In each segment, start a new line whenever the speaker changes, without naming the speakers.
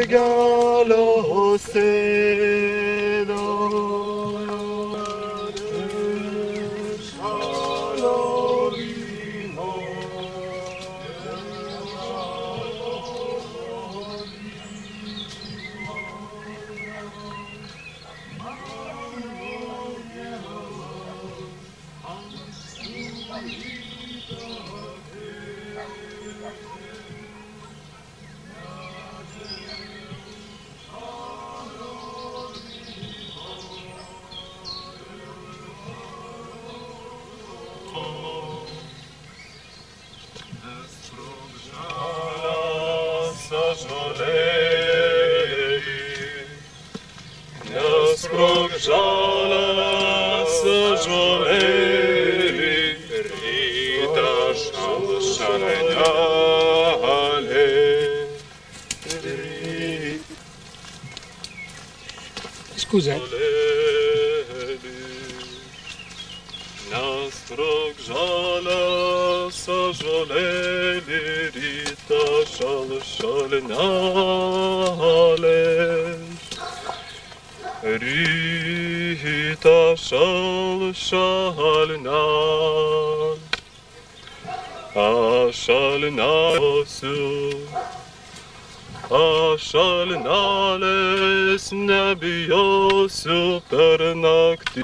mergelio sėdo. Šalio vyno. Nesprog žalias ąžuolėli, rytą šalnelė.
Scusa.
Nesprog žalias ąžuolėli, rytą šalnelė. Rytą šalnal, aš šalnalės nebijosiu per naktį.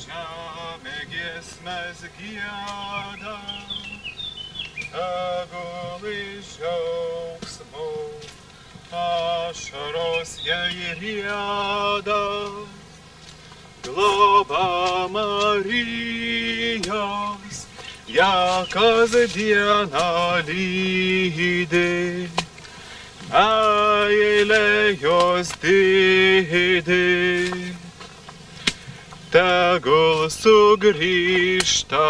Žemė giesmes gieda, tegul iš džiaugsmo ašaros jai rieda. Globa Marijos, ją kasdieną lydi, meilė jos didi. Tegul sugrįžta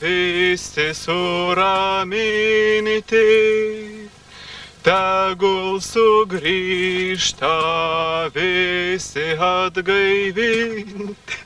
visi suraminti, tegul sugrįžta visi atgaivinti.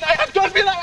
jak to spinaj.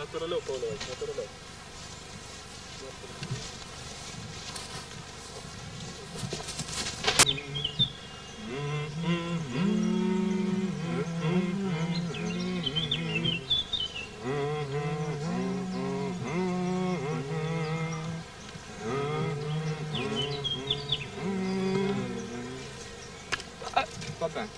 Natūraliau, Pauliau, natūraliau.
Pabent.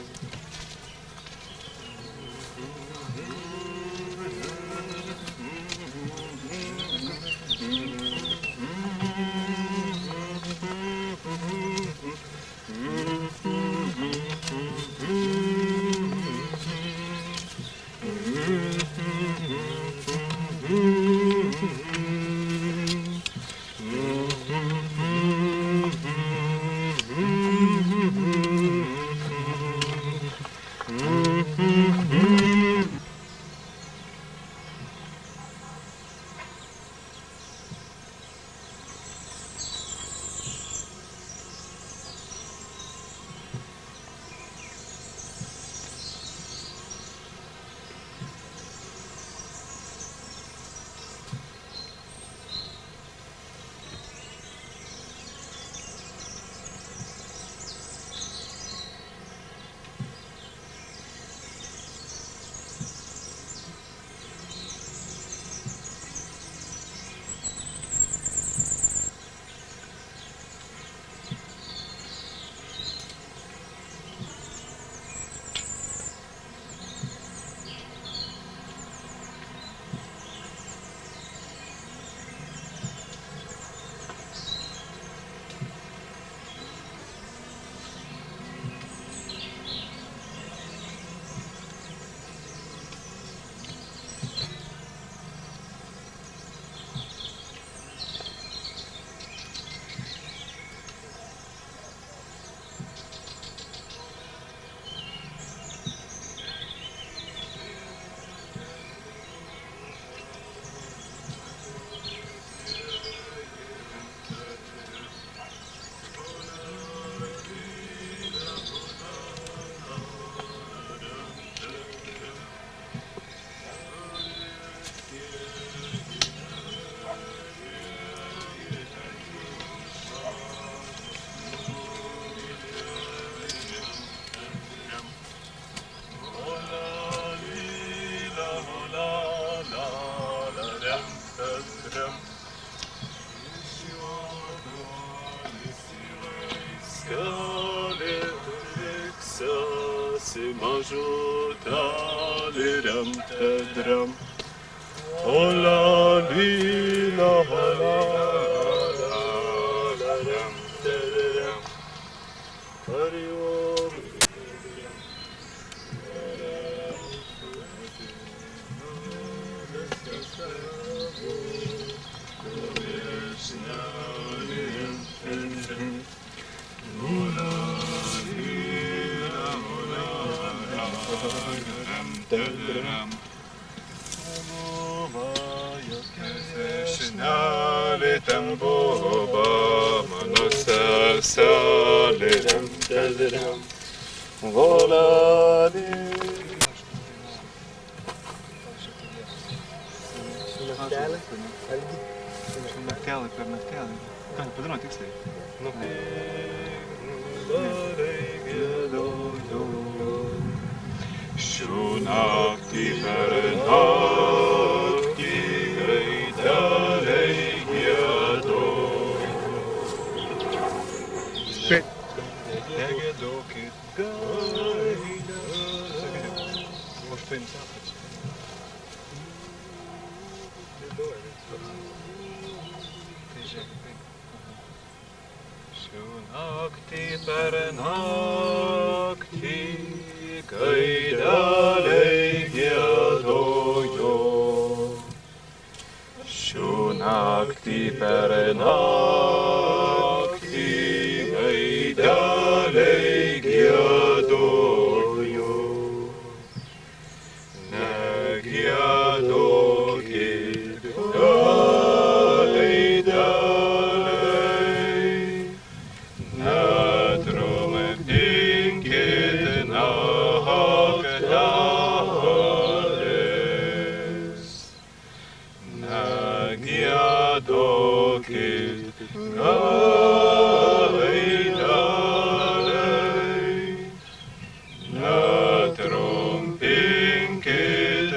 Mažutėlį tedram, ola lila, ola ram tedram, hariom. Senelė ten buvo, mano seselė ten volali.
Naktelį per naktelį. Ką, padarau tiksliai?
Šių naktį per naktį gaideliai giedojo.
Negiedokit gaideliai. Už pensiapas.
Šių naktį per naktį gaideliai giedojo. Šių naktį per naktį gaideliai giedojo. Negiedokit gaideliai, netrumpdinkit naktį. Gaideliai, netrumpinkit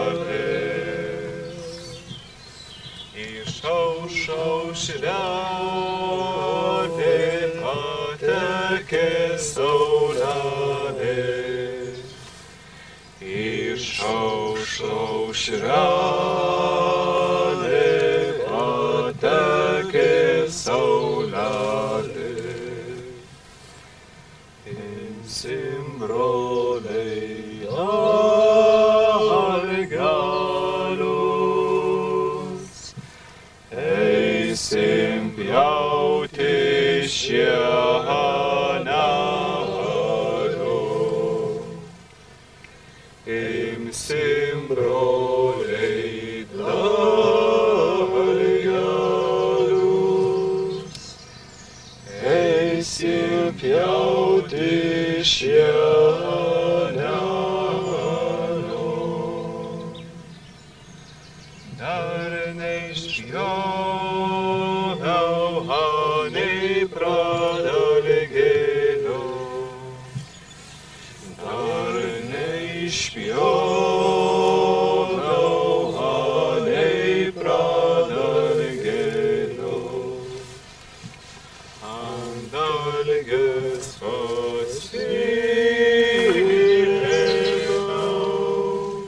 naktelės. Išaušaušrelė patekė saulelė. Išaušaušrelė patekė saulelė. Imsim broliai argelius, eisim pjauti šienelio. Imsim broliai argelius, eisim pjauti šienelio. Dar neišpjoviau anei pradalgėlio, dar neišpjoviau anei pradalgėlio. Ant dalgės pasilėmiau,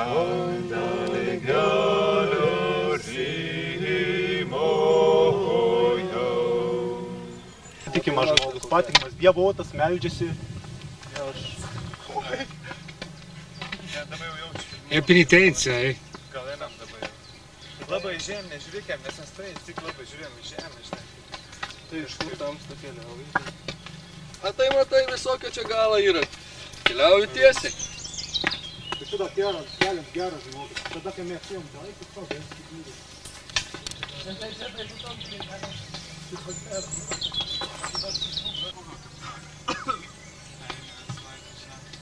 ant dalgelio rymojau.
Patikimas žmogus, patikimas dievotas, meldžiasi.
E penitencija,
Gal einam dabar jau. Labai žemė, žiūrėkėm, nes mes tai tik labai žiūrėjom į žemę, žinai. Tai iš kur tamsta keliauji.
A tai matai, visokio čia galo yra. Keliauju tiesiai.
Tai tada keliam geras žmogus. Tada, kai mes ėjom, tai eikit to, bet įsiklydo.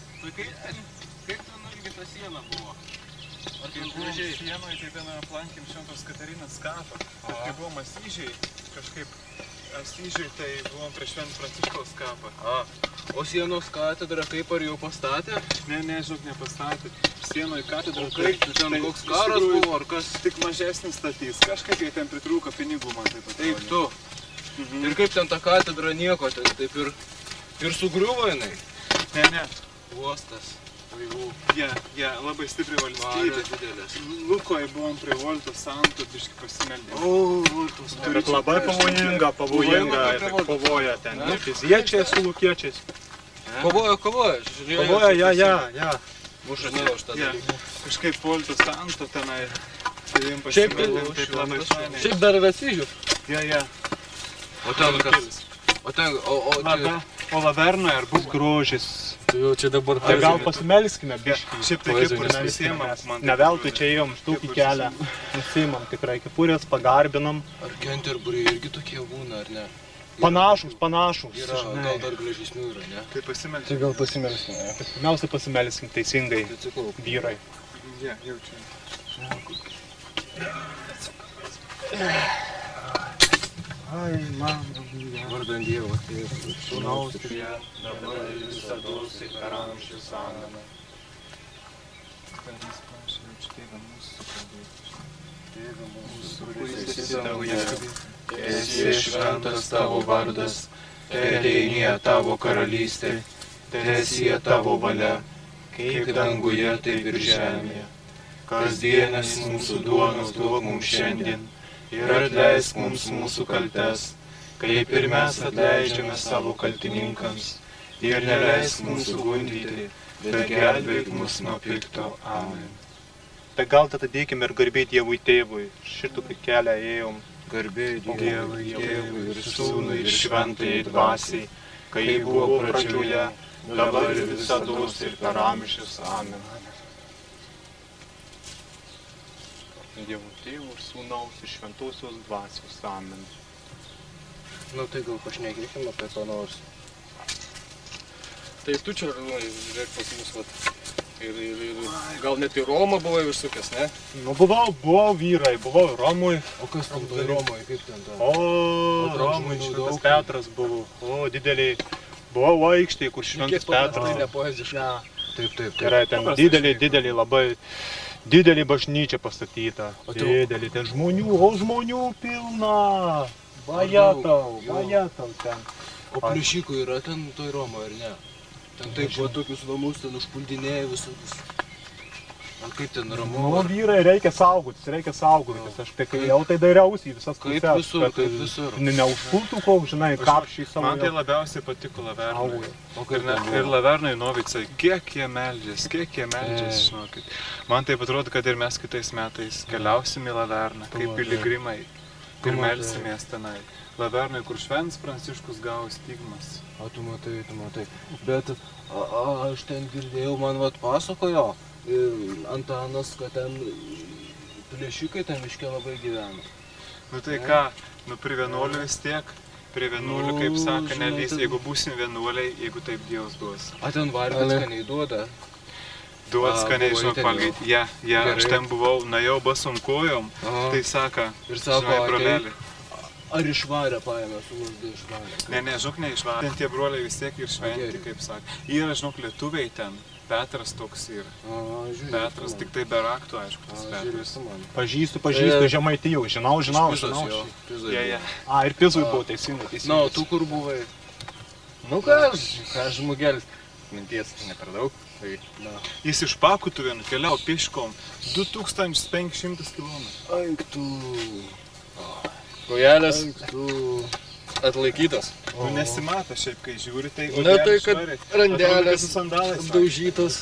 Kaip ten irgi ta siena buvo? Ar
Kai buvom sienoje, tai ten aplankėm Šventos Katarinos kapą. Bet kai buvom Asyžiai, kažkaip Asyžiai, tai buvom prie Švento Pranciškaus kapą.
O sienos katedra kaip ar jau pastatė?
Ne, žinok, nepastatė. Sienoje katedra.
O kaip ten koks karas buvo ar kas?
Tik mažesnis statys. Kažkaip jie ten pritrūko pinigų, man taip atrodė.
Taip tu. Ir kaip ten ta katedra nieko, ten taip ir sugriuvo jinai.
Ne.
Uostas. Laivų.
Jie labai stipriai
Marios
valstybė.
didelės.
Lukoje buvom prie Volto Santo, biškai pasimeldėm.
Voltos.
Bet labai pavojinga kovoja ten. Fiziečiai su lukiečiais.
Kovojo.
Kovoja, ja.
Muša už tą
Ja,
dalyką.
kažkaip Volto Santo tenai. Tavim
Šiaip
pasimeldėm, taip labai fainai.
Šiaip dar yra Asyžius.
Ja.
O ten kas? O ten,
O Lavernoje ar bus grožis.
tu jau čia dabar
Tai gal pasimelskime biškį.
Šiaip tai kaip ir nusiėmam.
Ne veltui čia ėjom štukį kelią. Nusiimam tikrai kepurės, pagarbinam.
Ar Kenterbury irgi tokie būna, ar ne?
Panašus.
Yra, gal dar gražesnių yra, ne?
Tai pasimeldėm.
gal pasimelsime.
Pirmiausia pasimelsim teisingai,
Tai sakau,
vyrai.
Ja, jaučiu.
Ai, man,
vardan Dievo, tai
sūnaus ir ją, dabar ir visados ir per amžius. Amen.
Karys prašė, jaučiu Tėvą mūsų kalbėti.
Tėve mūsų,
Kuris
kuris
esi
esi danguje,
danguje,
teesie šventas tavo vardas, teateinie tavo karalystė, teesie tavo valia, kaip danguje, taip ir žemėje. Kasdienis mūsų duonos duok mums šiandien ir atleisk mums mūsų kaltes, kaip ir mes atleidžiame savo kaltininkams, ir neleisk mūsų gundyti, bet gelbėk mus nuo pikto. Amen.
Tai gal tada dėkime ir garbė Dievui Tėvui. Šitų kelią ėjom.
Garbė
Dievui, Tėvui ir Sūnui ir Šventajai Dvasiai, kai buvo pradžioje, dabar ir visados ir per amžius. Amen. Dievo Tėvų ir Sūnaus ir Šventosios Dvasios. Amen.
Nu tai gal pašnekėkime apie ką nors. Tai tu čia, žiūrėk pas mus, vat,
Ir gal net į Romą buvai užsukęs, ne?
Nu, buvau vyrai, buvau Romui.
O kas tam toj Romoje, kaip ten ta?
O,
ten
Romui
žmonių
Šventas
daug.
Petras buvo. O, dideliai. Buvau aikštėje, kur Šventas
Kiek paprastai
Petras.
nepoeziškai.
Taip.
Yra ten didelį labai, didelį bažnyčią pastatyta.
O tu-
Didelį, ten žmonių pilna. Vajetau ten.
O pliušikų yra ten toj Romoje, ar ne? Ten taip buvo tokius namus, ten užpuldinėjai visokius. O kaip ten ramu?
Nu, vyrai, reikia saugotis. Aš tai kai jau tai dariausi į visas
Kaip
puses,
visur,
kad
kaip visur.
Neužpultų kol, žinai, kapšiai savo.
Man tai labiausiai patiko lavernai.
Auga.
O
Ir,
kaip ten
ir
buvo?
lavernai Novicai, kiek jie meldžias, žinokit. Man taip atrodo, kad ir mes kitais metais keliausim į Laverną, kaip
Pamatai.
piligrimai. Ir
Pamatai.
melsimės tenai. Lavernai, kur Šventas Pranciškus gavo stigmas.
O tu matai. Bet aš ten girdėjau, man vat pasakojo Antanas, kad ten plėšikai ten miške labai gyvena.
Nu tai ką, nu prie vienuolių vis tiek. Prie vienuolių, kaip
Nu,
sako,
žinai,
nelys,
ten-
jeigu būsim vienuoliai, jeigu taip Dievas duos.
A ten vargas skaniai duoda.
Duos,
A,
skaniai,
buvai
žinok,
ten
valgyti. Ja, aš
Gerai.
ten buvau, nuėjau basom kojom,
Aha.
tai sako,
Ir sako,
žinai,
ateik.
broleli.
Ar išvarę paėmė, sulasdė išvarę?
Ne, žinok, neišvarė. Ten tie broliai vis tiek ir šventi,
Gerai.
kaip sako. Yra, žinok, lietuviai ten. Petras toks yra.
Žiūrėk.
Petras, tik tai be raktų, aišku, tas Petras.
man.
Pažįstu Žemaitijų, žinau.
Ja.
A, ir Pizui buvo teisingai.
Na, o tu kur buvai?
Nu ką žmogelis. Minties ne per daug. Tai,
Jis iš Pakutuvėnų keliavo pieškom 2500 km.
Aik tu.
kojelės
Aik tu.
atlaikytas.
Nu nesimato šiaip, kai žiūri, tai...
Na tai, kad
Atrodo,
randelės
kad su sandalais.
apdaužytos.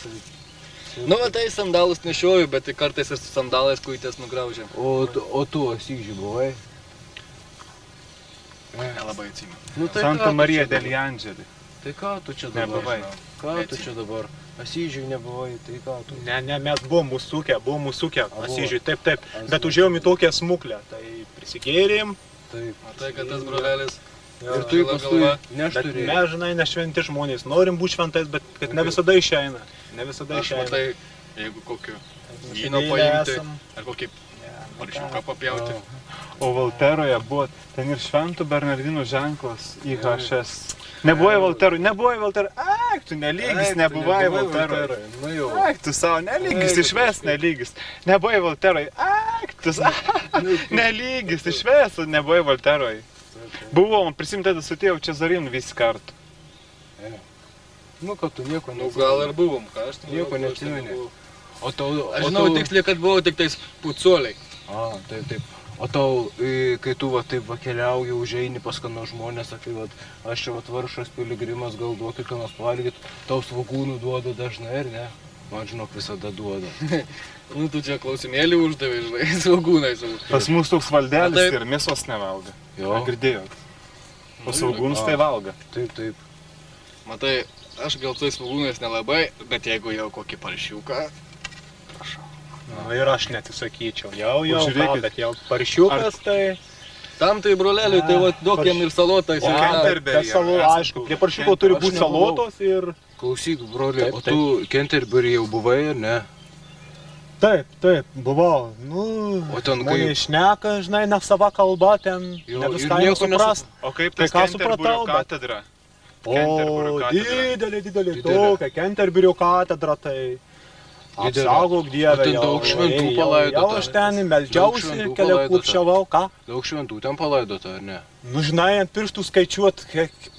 Nu, va tai sandalus nešioju, bet tai kartais ir su sandalais kuitės nugraužia.
O tu Asyžiai buvai?
Nelabai atsimenu.
Nu, tai
Santa
ką tu
Marija
čia
del
dabar?
Angelį.
Tai ką tu čia dabar?
Nebuvai.
Ką tu čia dabar? Asyžiai nebuvai, tai ką tu?
Ne, mes buvom mūsųkę,
Abu.
Asyžiui, taip, bet užėjom į tokią smuklę, tai prisigėrėm,
Taip.
Tai, kad tas brolelis.
Ir tu
Žila
paskui
galva.
bet
nešturėjai.
mes, žinai, nešventi žmonės, norim būti šventais, bet kad ne visada išeina,
Aš matai, jeigu kokiu vyno
Nusidėjėlė
paimti,
esam.
ar kokį paršiuką papjauti.
O Valteroje buvo ten ir Šventų Bernardinų ženklas IHS. Nebuvai Valterui. Ak, tu nelygis, nebuvai Valterui.
Nu jau.
Ak, tu savo nelygis, išves nelygis. Nebuvai Valterui. Ak, tu nelygis, išves, nebuvai Valterui. Buvom, prisimtai, tada sutėjau Čezarinų visi kartu.
Nu, kad tu nieko
Nu, gal ir buvom, ką aš tai
Nieko
nežinau, aš tai
neatsimeni.
nebuvau.
O tau...
Aš žinau tiksliai, kad buvau tik tais pucuoliai.
A, taip. O tau, kai tu va taip va keliauji, užeini pas ką nors žmonės, sakai, va, aš čia va varšas piligrimas, gal duokit ką nors valgyt, tau svogūnų duoda dažnai, ar ne? Man žinok, visada duoda.
Nu, tu čia klausimėlį uždavai, žinai, saugūnai.
Pas mus toks valdelis
Na, taip.
ir mėsos nevalga.
Jo,
Ar girdėjot? O saugūnus tai valga.
taip.
Matai, aš gal tais svogūnais nelabai, bet jeigu jau kokį paršiuką,
Nu, ir aš netisakyčiau, jau,
Žiūrėkit.
bet jau paršiukas, tai...
tam tai broleliui, tai va duok jam ir salotą
O
įsivaizduoju.
Canterbury
Bet salo,
esat
aišku,
buvę?
prie paršiuko turi
Aš
būti
nebuvau.
salotos ir...
Klausyk, broli,
Taip,
o tu Canterbury jau buvai, ar ne?
Taip, buvau. Nu,
O ten
žmonės šneka, žinai, ne sava kalba, ten
Jo,
ne
ir
viską
nieko
suprast.
O kaip
Tai
tas
ką
Canterburio
supratau, bet-
katedra?
O,
Canterburio katedra.
didelė
Didelė.
tokia, Canterburio katedra, tai...
Didelė.
Apsaugok Dievę,
O ten daug šventų palaidota.
Jau aš ten
Daug
meldžiausi,
šventų
kelią
palaidota.
kurčiavau, ką?
Daug šventų ten palaidota, ar ne?
Nu, žinai, ant pirštų skaičiuot,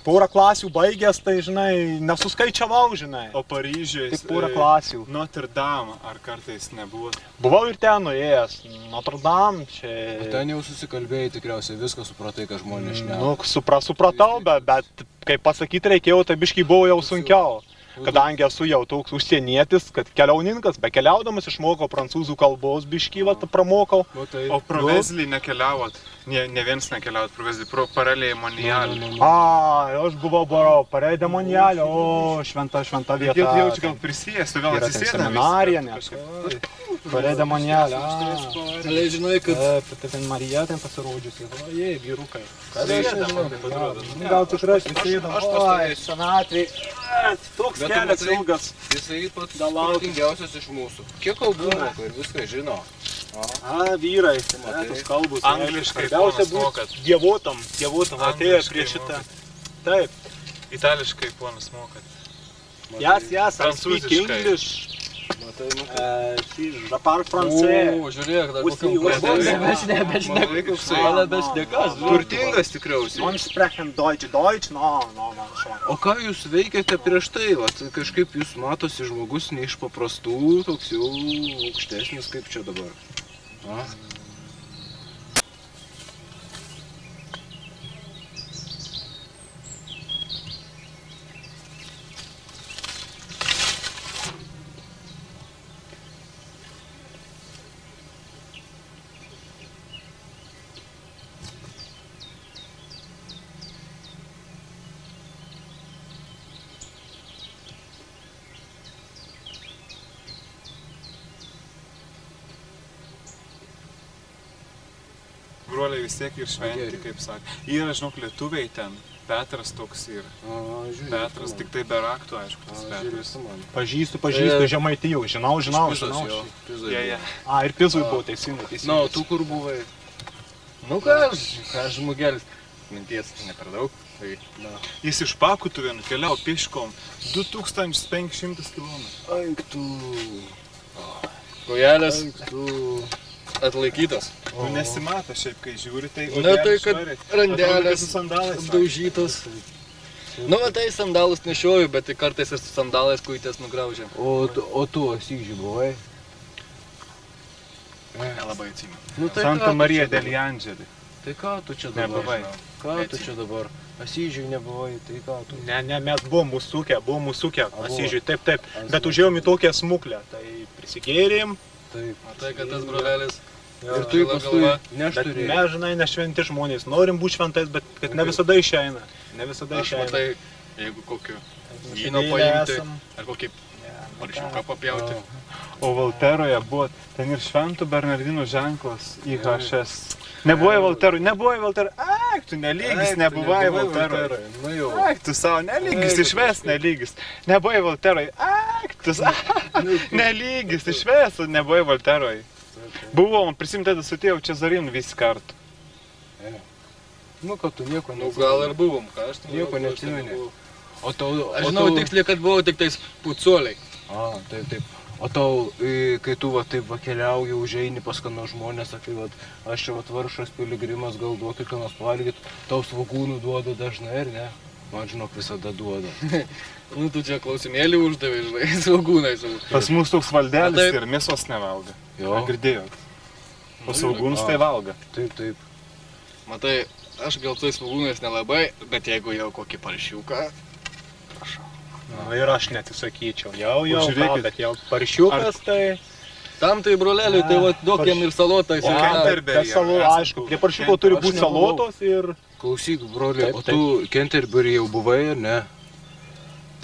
porą klasių baigęs, tai, žinai, nesuskaičiavau, žinai.
O Paryžiuje
Tik porą klasių.
Notre Dame ar kartais nebuvo?
Buvau ir ten nuėjęs, Notre Dame, čia...
O ten jau susikalbėjai tikriausiai, viską supratai, ką žmonės šneka.
Nu, supratau, bet kaip pasakyti reikėjo, tai biškai buvo jau sunkiau. Kadangi esu jau toks užsienietis, kad keliauninkas, be keliaudamas išmokau prancūzų kalbos biškai, va, pramokau.
Matai.
O pro Vezlį nekeliavot? Ne viens nekeliavot pro Vezlį, pro Paralėje Monijalį.
Aš buvau parei demonialė, o šventa vieta.
Reikėtų jaučiu gal prisijęs, tu gal
Yra ten
atsisėdam.
seminarija, net. Parei demonialė.
Ale žinai, kad
Tai ten Marija ten pasirodžiusi. O, jei, vyrukai.
Ką tai žinau, kaip atrodo.
Gal tikrai prisėdam.
Aš
Oi, senatvėj. Toks
Bet tu
kelias
matai-
ilgas.
Jisai pats
Dalauk.
turtingiausias iš mūsų. Kiek kalbų moka ir viską žino.
Vyrai,
matai.
tos kalbos.
Angliškai
Svarbiausia
ponas
būt
mokat.
dievotam atėjo
Angliškai
prie šitą.
mokat.
Taip.
Itališkai ponas mokat.
Yes, I speak
Prancūziškai.
English.
Matai.
Rapar francais.
O, žiūrėk, dar
Užsi-
kokiam
užsi-
kalbė.
Matai, kaip su
Gal bešnekas,
Turtingas tikriausiai.
Man sprechen Deutsch, no, schon.
O ką jūs veikėte prieš tai? Vat, kažkaip jūs matosi žmogus ne iš paprastų, toks jau aukštesnis kaip čia dabar. A?
Broliai vis tiek ir šventi,
Geri.
kaip sakė. Yra, žinok, lietuviai ten. Petras toks yra.
Žiūrėk,
Petras, tik tai be raktų, aišku, tas
Žiūrėk,
Petras.
su man.
Pažįstu Žemaitijų, žinau.
Ja.
Ir Pizui buvo teisingai.
Na, o tu kur buvai?
Nu ką žmogelis. Minties ne per daug. Tai, na.
Jis iš Pakutuvėnų keliavo pieškom 2500 km.
Aik tu.
Kojelės
Tu.
atlaikytas.
Nu nesimato šiaip, kai žiūri, tai...
Na tai, kad randelės
su sandalais.
apdaužytos. Nu, va tai sandalus nešioju, bet tai kartais ir su sandalais kuitės nugraužia.
O tu Asyžiai buvai?
Nelabai atsimenu.
Nu, tai
Santa
ką tu
Marija
čia
del
dabar?
Angeli.
Tai ką tu čia dabar?
Nebuvai.
Ką tu čia dabar? Asyžiai nebuvai, tai ką tu?
Ne, mes buvom užsukę,
buvo.
Asyžiui, taip. Bet užėjom į tokią smuklę, tai prisigėrėm,
Taip.
Tai, kad tas brolelis.
Ir tu
žila
paskui
galva.
bet
nešturėjai.
mes, žinai, nešventi žmonės, norim būti šventais, bet kad ne visada išeina.
Aš matai, jeigu kokiu vyno paimti, ar kokį paršiuką papjauti.
O Valteroje buvo ten ir Šventų Bernardinų ženklas IHS. Nebuvai Valterui. Ak, tu nelygis, nebuvai Valterui.
Nu jau.
Ak, tu savo nelygis, išves nelygis. Nebuvai Valterui. Ak, tu nelygis, išves, nebuvai Valterui. Buvom, prisimtai, tada sutėjau Čezarinų visi kartu.
Nu, kad tu nieko
Nu, gal ir buvom, ką aš tai
Nieko
nežinau, aš tai
neatsimeni.
nebuvau.
O tau...
Aš žinau tiksliai, kad buvau tik tais pucuoliai.
Taip. O tau, kai tu va taip va keliauji, užeini pas ką nors žmonės, sakai, va, aš čia va varšas piligrimas, gal duokit ką nors pavalgyt, tau svogūnų duoda dažnai, ar ne? Man žinok, visada duoda.
Nu, tu čia klausimėlį uždavai, žinai, saugūnai savo.
Pas mus toks valdelis
Na, taip.
ir mėsos nevalga.
Jo.
Girdėjot. O saugūnus tai valga.
Taip.
Matai, aš gal tais svogūnais nelabai, bet jeigu jau kokį paršiuką,
Nu, ir aš netisakyčiau, jau,
Žiūrėkit.
bet jau paršiukas, tai...
tam tai broleliui, tai va duok jam ir salotą
O
įsivaizduoju.
Canterbury
Bet salo,
esat
aišku,
buvę?
prie paršiuko turi
Aš
būti
nebuvau.
salotos ir...
Klausyk, broli,
Taip,
o tu Canterbury jau buvai, ar ne?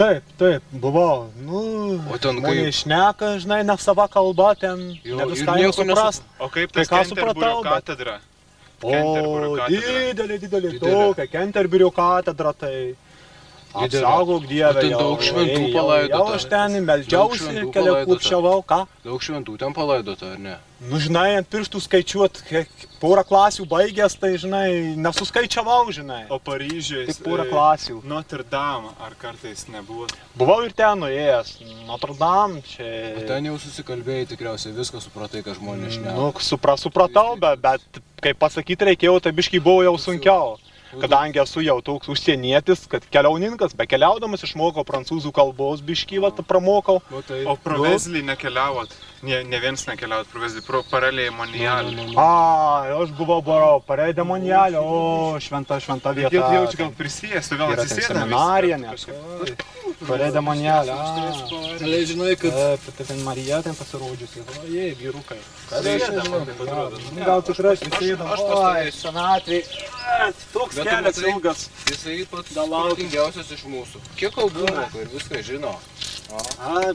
Taip, buvau. Nu,
O ten
žmonės šneka, žinai, ne sava kalba, ten
Jo,
ne
ir
viską
nieko
suprast.
O kaip
Kai
tas
ką
Canterburio
supratau, bet-
katedra?
O,
Canterburio katedra.
didelė tokia, Canterburio katedra, tai...
Didelė.
Apsaugok Dievę,
O ten daug šventų palaidota.
Jau aš ten
Daug
meldžiausi,
šventų
kelią
palaidota.
klupšiavau, ką?
Daug šventų ten palaidota, ar ne?
Nu, žinai, ant pirštų skaičiuot, porą klasių baigęs, tai, žinai, nesuskaičiavau, žinai.
O Paryžiuje...
Tik porą klasių.
Notre Dame, ar kartais nebuvo?
Buvau ir ten nuėjęs, Notre Dame, čia...
O ten jau susikalbėjai tikriausiai, viską supratai, ką žmonės šneka.
Nu, supratau, bet kaip pasakyti reikėjo, tai biškai buvo jau sunkiau. Kadangi esu jau toks užsienietis, kad keliauninkas, be keliaudamas išmokau prancūzų kalbos biškai, va, pramokau.
Matai.
O pro Vezlį nekeliavot? Ne viens nekeliavot pro Vezlį, pro Paralėje Monialį.
Aš buvau Parė de Mondialė, o šventa vieta.
Reikėtų jaučiu gal prisijęs, tu gal
Yra ten
atsisėdam.
seminarija, net. Parė de Mondialė.
Ale žinai, kad
Tai ten Marija ten pasirodžiusi. Jei, vyrukai.
Gal
tikrai prisėdam.
Aš pastovėsiu.
Senatvėj. Toks
Bet tu
kelias
matai-
ilgas.
Jisai pats
Dalauk.
turtingiausias iš mūsų. Kiek kalbų moka ir viską žino.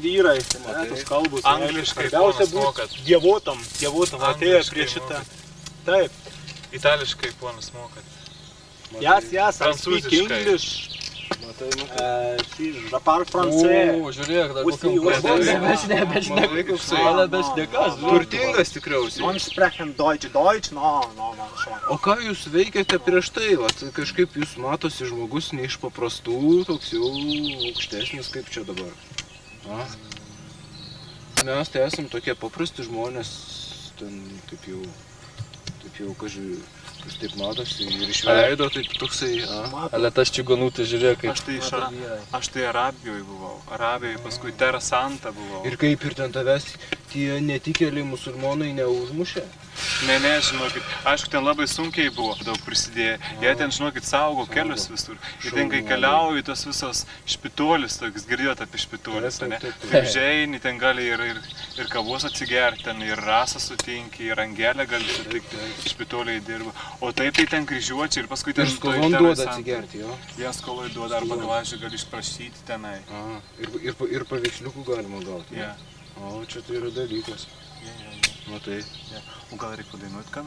Vyrai,
matai.
tos kalbos.
Angliškai
Svarbiausia
ponas
būt
mokat.
dievotam atėjo
Angliškai
prie šitą.
mokat.
Taip.
Itališkai ponas mokat.
Yes, I speak
Prancūziškai.
English. Je parle français.
O, žiūrėk, dar
Aussi,
kokiam
aussi.
krūvė.
Matai, koksai.
Ale bešnekas,
Turtingas tikriausiai.
Man sprechen Deutsch. Deutsch? No, man schon.
O ką jūs veikėte prieš tai? Vat, kažkaip jūs matosi žmogus ne iš paprastų, toks jau aukštesnis kaip čia dabar. A? Mes tai esam tokie paprasti žmonės, ten taip jau kas taip matosi ir iš veido, taip toksai,
Ale tas čigonūtis, žiūrėk,
Aš tai Arabijoje buvau. Arabijoje, paskui Terra Santa buvau.
Ir kaip ir ten tavęs tie netikėliai musulmonai neužmušė?
Ne, žinokit, aišku, ten labai sunkiai buvo daug prisidėję. Jie ten, žinokit, saugo kelius visur. Ir ten, kai keliauju, tos visos špituolis, toks girdėjot apie špituolis, ne? Taip žeini, ten gali ir kavos atsigerti, ten ir rasą sutinki, ir angelę gali sutikti, špituoliai dirba. O taip tai ten kryžiuočiai ir paskui ten...
Ir skolon duoda atsigerti, jo?
Jie skoloj duoda, arba dvažiai gali išprašyti tenai.
Ir paveiksliukų galima gauti.
Ja.
O, čia tai yra dalykas. Matai.
O gal reikia dainuoti ką nors?